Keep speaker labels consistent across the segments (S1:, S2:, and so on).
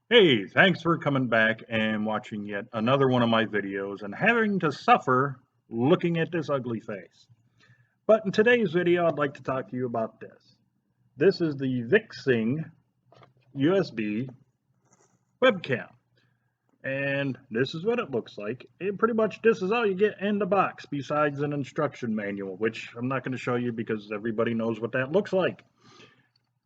S1: Hey, thanks for coming back and watching yet another one of my videos and having to suffer looking at this ugly face. But in today's video, I'd like to talk to you about this. This is the Victsing USB webcam. And this is what it looks like. And pretty much this is all you get in the box besides an instruction manual, which I'm not going to show you because everybody knows what that looks like.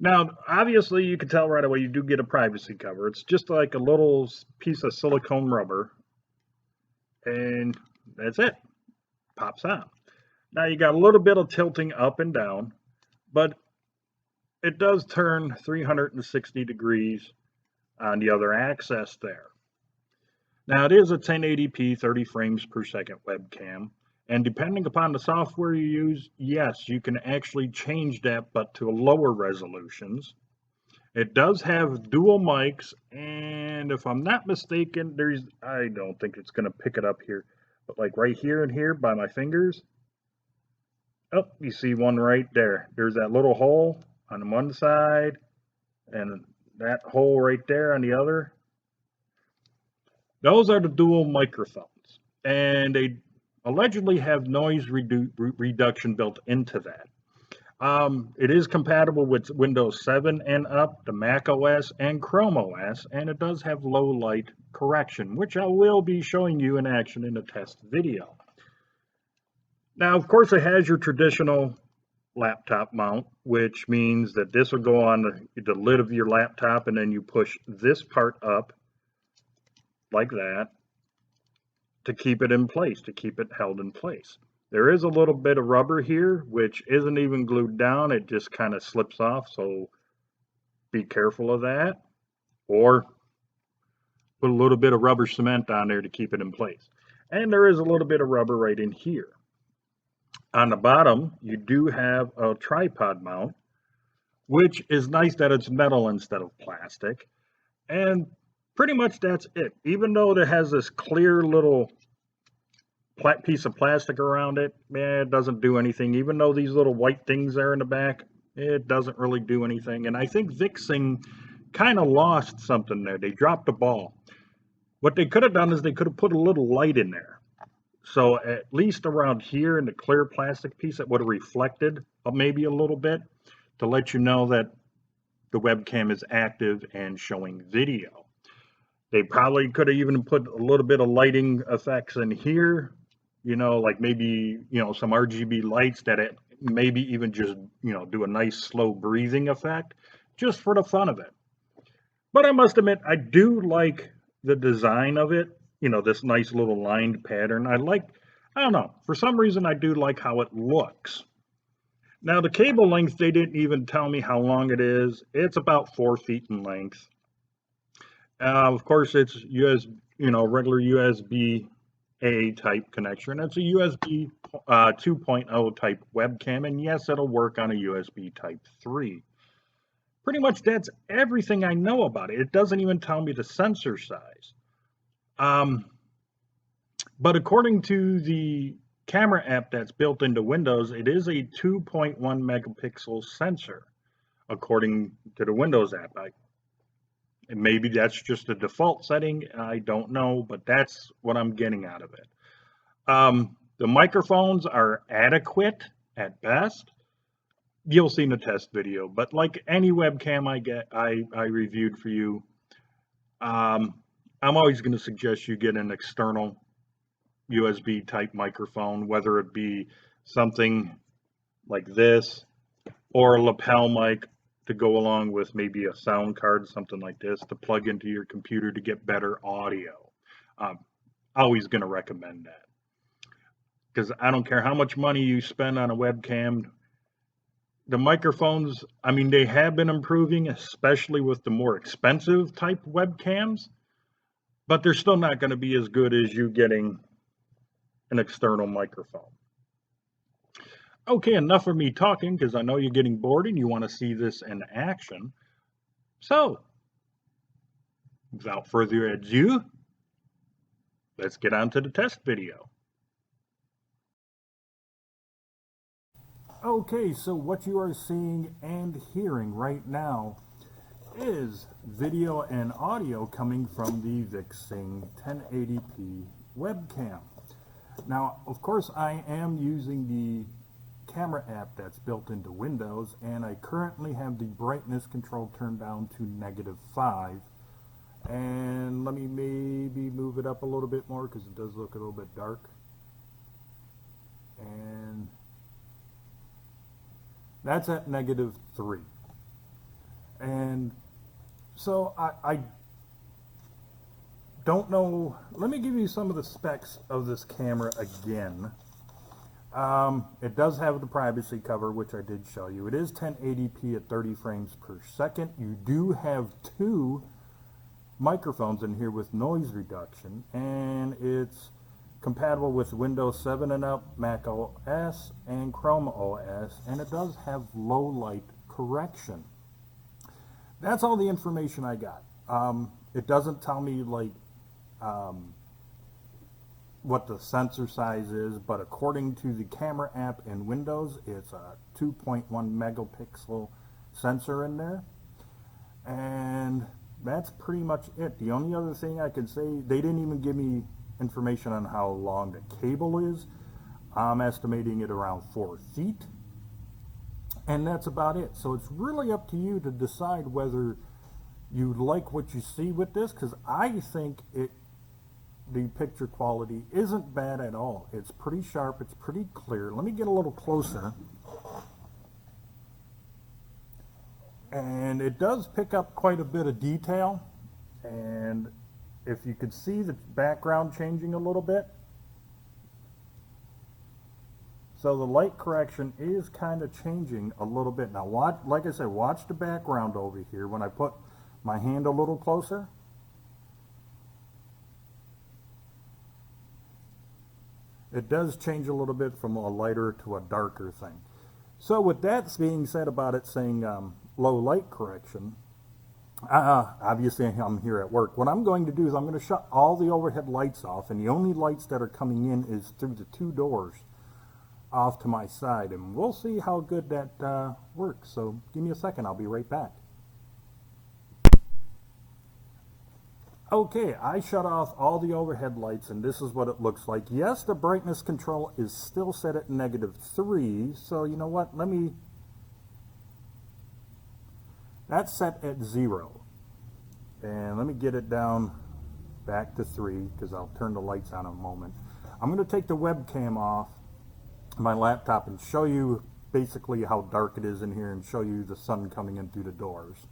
S1: Now, obviously, you can tell right away you do get a privacy cover. It's just like a little piece of silicone rubber, and that's it. Pops on. Now, you got a little bit of tilting up and down, but it does turn 360 degrees on the other axis there. Now, it is a 1080p 30 frames per second webcam, and depending upon the software you use, yes, you can actually change that, but to lower resolutions. It does have dual mics, and if I'm not mistaken, I don't think it's going to pick it up here, but like right here and here by my fingers, oh, you see one right there. There's that little hole on one side, and that hole right there on the other. Those are the dual microphones, and they allegedly have noise reduction built into that. It is compatible with Windows 7 and up, the Mac OS and Chrome OS, and it does have low light correction, which I will be showing you in action in a test video. Now, of course, it has your traditional laptop mount, which means that this will go on the lid of your laptop, and then you push this part up like that to keep it in place, to keep it held in place. There is a little bit of rubber here, which isn't even glued down. It just kind of slips off, so be careful of that. Or put a little bit of rubber cement on there to keep it in place. And there is a little bit of rubber right in here. On the bottom, you do have a tripod mount, which is nice that it's metal instead of plastic. And pretty much that's it. Even though it has this clear little piece of plastic around it, it doesn't do anything. Even though these little white things are in the back, it doesn't really do anything. And I think Victsing kind of lost something there. They dropped the ball. What they could have done is they could have put a little light in there. So at least around here in the clear plastic piece, it would have reflected maybe a little bit to let you know that the webcam is active and showing video. They probably could have even put a little bit of lighting effects in here, like maybe, some RGB lights that it maybe even just, do a nice slow breathing effect just for the fun of it. But I must admit, I do like the design of it, this nice little lined pattern. I don't know, for some reason, I do like how it looks. Now, the cable length, they didn't even tell me how long it is. It's about 4 feet in length. Of course, it's regular USB-A type connection. It's a USB 2.0 type webcam, and yes, it'll work on a USB Type 3. Pretty much that's everything I know about it. It doesn't even tell me the sensor size. But according to the camera app that's built into Windows, it is a 2.1 megapixel sensor, according to the Windows app. And maybe that's just a default setting. I don't know, but that's what I'm getting out of it. The microphones are adequate at best. You'll see in the test video, but like any webcam I reviewed for you, I'm always going to suggest you get an external USB type microphone, whether it be something like this or a lapel mic to go along with maybe a sound card, something like this, to plug into your computer to get better audio. Always going to recommend that, because I don't care how much money you spend on a webcam. The microphones, I mean, they have been improving, especially with the more expensive type webcams, but they're still not going to be as good as you getting an external microphone. Okay, enough of me talking, because I know you're getting bored and you want to see this in action. So, without further ado, let's get on to the test video. Okay, so what you are seeing and hearing right now is video and audio coming from the Victsing 1080p webcam. Now, of course, I am using the camera app that's built into Windows, and I currently have the brightness control turned down to -5. And let me maybe move it up a little bit more because it does look a little bit dark. And that's at -3. And so I don't know. Let me give you some of the specs of this camera again. It does have the privacy cover, which I did show you. It is 1080p at 30 frames per second. You do have 2 microphones in here with noise reduction, and it's compatible with Windows 7 and up, Mac OS, and Chrome OS, and it does have low light correction. That's all the information I got. It doesn't tell me like what the sensor size is, but according to the camera app in Windows, it's a 2.1 megapixel sensor in there, and that's pretty much it. The only other thing I could say, they didn't even give me information on how long the cable is. I'm estimating it around 4 feet, and that's about it. So it's really up to you to decide whether you like what you see with this, because I think the picture quality isn't bad at all. It's pretty sharp, it's pretty clear. Let me get a little closer. And it does pick up quite a bit of detail, and if you could see the background changing a little bit, so the light correction is kind of changing a little bit. Now watch, like I said, watch the background over here when I put my hand a little closer. It does change a little bit from a lighter to a darker thing. So with that being said about it saying low light correction, obviously I'm here at work. What I'm going to do is I'm going to shut all the overhead lights off, and the only lights that are coming in is through the 2 doors off to my side, and we'll see how good that works. So give me a second, I'll be right back. Okay, I shut off all the overhead lights, and this is what it looks like. Yes, the brightness control is still set at -3, so you know what, that's set at 0. And let me get it down back to 3, because I'll turn the lights on in a moment. I'm going to take the webcam off my laptop and show you basically how dark it is in here, and show you the sun coming in through the doors.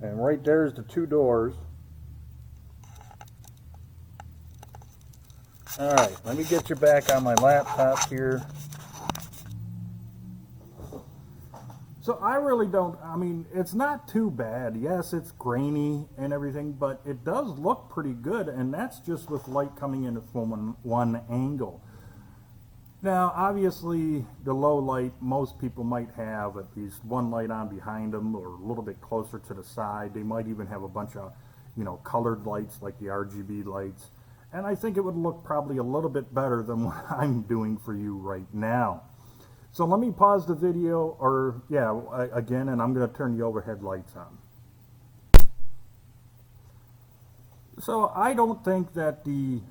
S1: And right there's the 2 doors. Alright, let me get you back on my laptop here. So I really don't, I mean, it's not too bad. Yes, it's grainy and everything, but it does look pretty good, and that's just with light coming in from one angle. Now, obviously, the low light, most people might have at least one light on behind them, or a little bit closer to the side. They might even have a bunch of, colored lights like the RGB lights. And I think it would look probably a little bit better than what I'm doing for you right now. So let me pause the video, again, and I'm going to turn the overhead lights on. So I don't think that the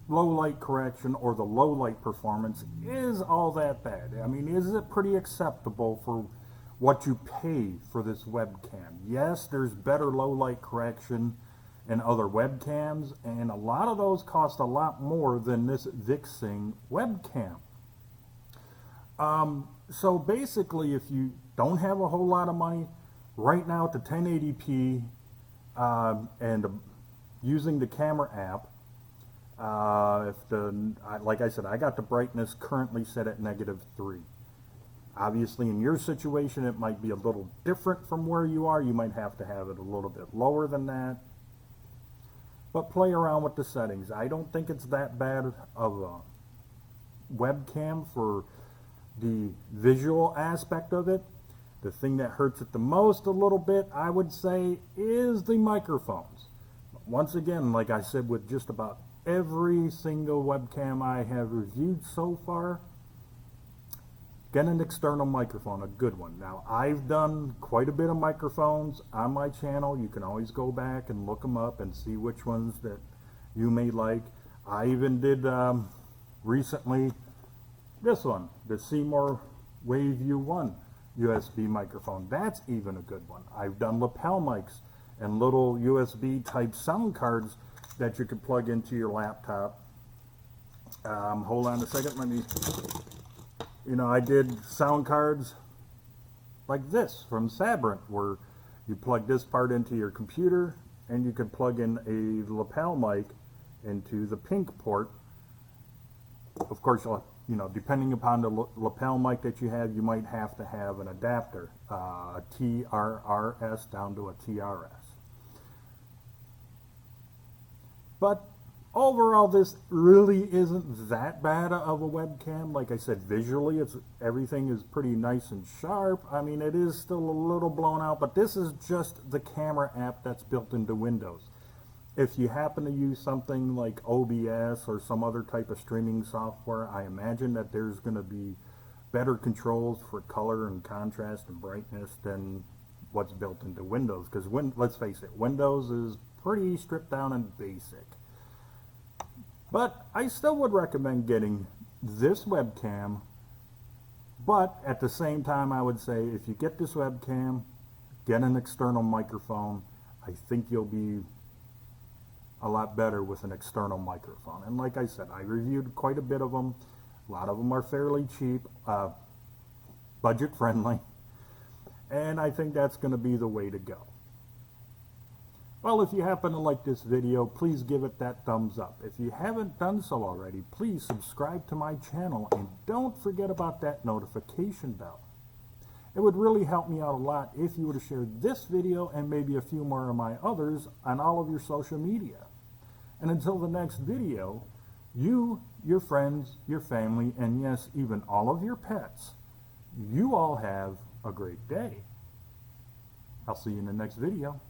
S1: low light correction or the low light performance is all that bad. I mean, is it pretty acceptable for what you pay for this webcam? Yes, there's better low light correction in other webcams, and a lot of those cost a lot more than this Victsing webcam. So basically, if you don't have a whole lot of money right now to 1080p and using the camera app, like I said, I got the brightness currently set at -3. Obviously, in your situation, it might be a little different from where you are. You might have to have it a little bit lower than that. But play around with the settings. I don't think it's that bad of a webcam for the visual aspect of it. The thing that hurts it the most a little bit, I would say, is the microphones. Once again, like I said with just about every single webcam I have reviewed so far, get an external microphone, a good one. Now, I've done quite a bit of microphones on my channel. You can always go back and look them up and see which ones that you may like. I even did recently this one, the Seymour WaveU 1 USB microphone. That's even a good one. I've done lapel mics and little USB type sound cards that you could plug into your laptop. Hold on a second, let me, I did sound cards like this from Sabrent, where you plug this part into your computer and you could plug in a lapel mic into the pink port. Of course, depending upon the lapel mic that you have, you might have to have an adapter, a TRRS down to a TRS. But overall, this really isn't that bad of a webcam. Like I said, visually, everything is pretty nice and sharp. I mean, it is still a little blown out, but this is just the camera app that's built into Windows. If you happen to use something like OBS or some other type of streaming software, I imagine that there's going to be better controls for color and contrast and brightness than what's built into Windows. Because let's face it, Windows is pretty stripped down and basic. But I still would recommend getting this webcam. But at the same time, I would say if you get this webcam, get an external microphone. I think you'll be a lot better with an external microphone. And like I said, I reviewed quite a bit of them. A lot of them are fairly cheap, budget friendly, and I think that's going to be the way to go. Well, if you happen to like this video, please give it that thumbs up. If you haven't done so already, please subscribe to my channel and don't forget about that notification bell. It would really help me out a lot if you would have shared this video and maybe a few more of my others on all of your social media. And until the next video, you, your friends, your family, and yes, even all of your pets, you all have a great day. I'll see you in the next video.